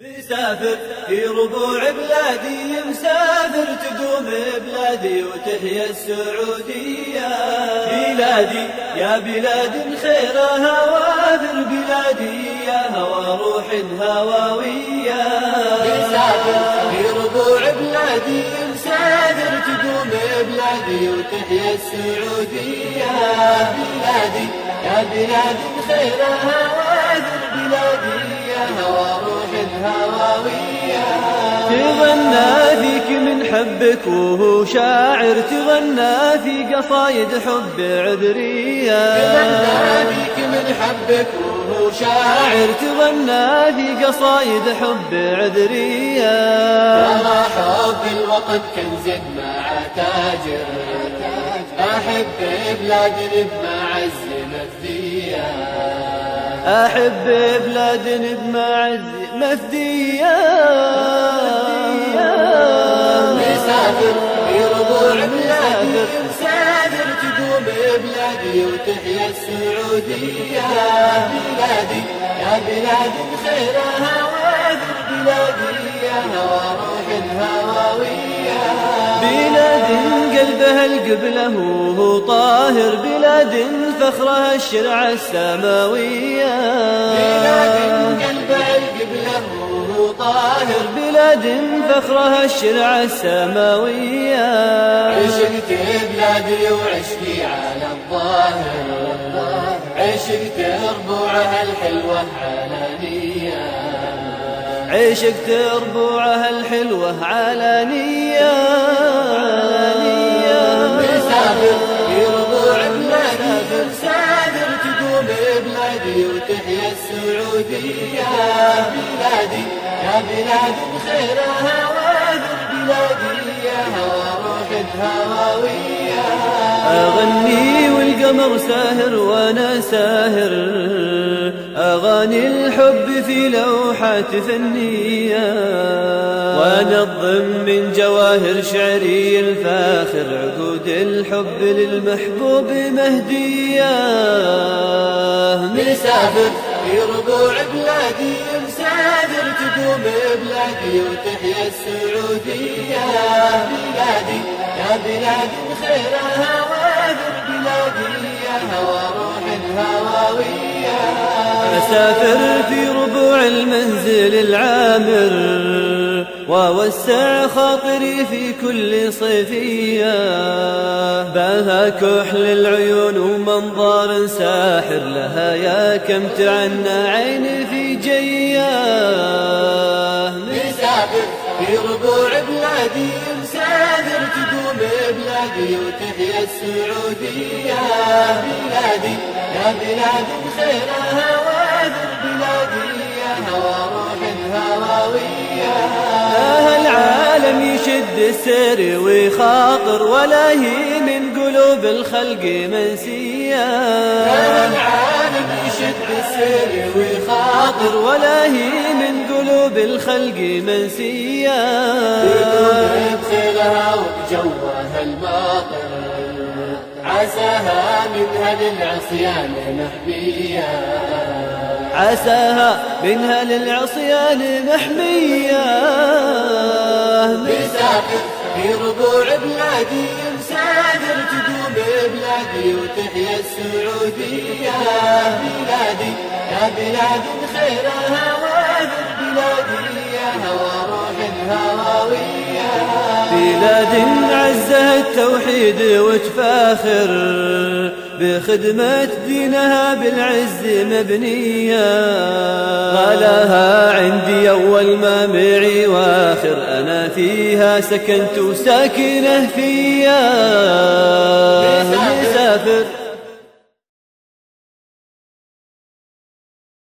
مسافر في ربوع بلادي، مسافر تدوم بلادي وتحيا السعودية. بلادي يا بلاد خيرها وافر، بلادي يا هوى روح هواوية. مسافر في ربوع بلادي، مسافر تدوم بلادي وتحيا السعودية. بلادي يا بلاد خيرها وافر، بلادي يا هوى روح هواوية. تغنى فيك من حبك وهو شاعر، تغنى في قصايد حب عذرية. تغنى فيك من حبك وهو شاعر، تغنى في قصايد حب عذرية. ترى حب الوطن كنز مع تاجر، أحب بلاد بمعز مفدية. أحب بلاد بمعز مفدية. مسافر في ربوع بلادي، مسافر تدوم بلادي وتحيا السعودية. بلادي يا بلاد خيرها وافر، بلادي يا هوى روح هواوية. بلاد قلبها القبلة وهو طاهر، بلاد فخرها الشرع السماوية. بلاد قلبها القبلة وهو طاهر، بلاد فخرها الشرع السماوية. عشقت بلادي وعشقي على الظاهر، عشقت ربوعها الحلوة علانية. عشقت ربوعها الحلوة علانية. مسافر في ربوع بلادي، مسافر تدوم بلادي وتحيا السعودية. بلادي يا بلاد خيرها وافر، بلادي يا هوى روح هواوية. أغني والقمر ساهر وأنا ساهر، أغاني الحب في لوحات فنية. وأنظم من جواهر شعري الفاخر، عقود الحب للمحبوب مهدية. مسافر في ربوع بلادي، مسافر تدوم بلادي وتحيا السعودية. بلادي يا بلاد خيرها وافر، بلادي يا هوى روح هواوية. أسافر في ربوع المنزل العامر، ووسع خاطري في كل صيفية. بها كحل العيون ومنظر ساحر، لها يا كم تعنى عيني في جياه. مسافر في ربوع بلادي، مسافر تدوم بلادي وتحيا السعودية. بلادي يا بلاد خيرها وافر، بلادي يا هوى روح هواوية. لا العالم يشد السير ويخاطر، ولا هي من قلوب الخلق منسية. لا العالم يشد السير ويخاطر، ولا هي من قلوب الخلق منسية. تدوم بخيلها وبجوها الماطر، عساها منها للعصيان محمية. عساها منها للعصيان محمية. مسافر في ربوع بلادي، مسافر تدوم بلادي وتحيا السعودية. بلادي يا بلاد خيرها وافر، بلادي يا هوى روح هواوية. بلاد عزها التوحيد وتفاخر، بخدمة دينها بالعز مبنية. غلاها عندي أول ما معي واخر، أنا فيها سكنت وساكنة فيها.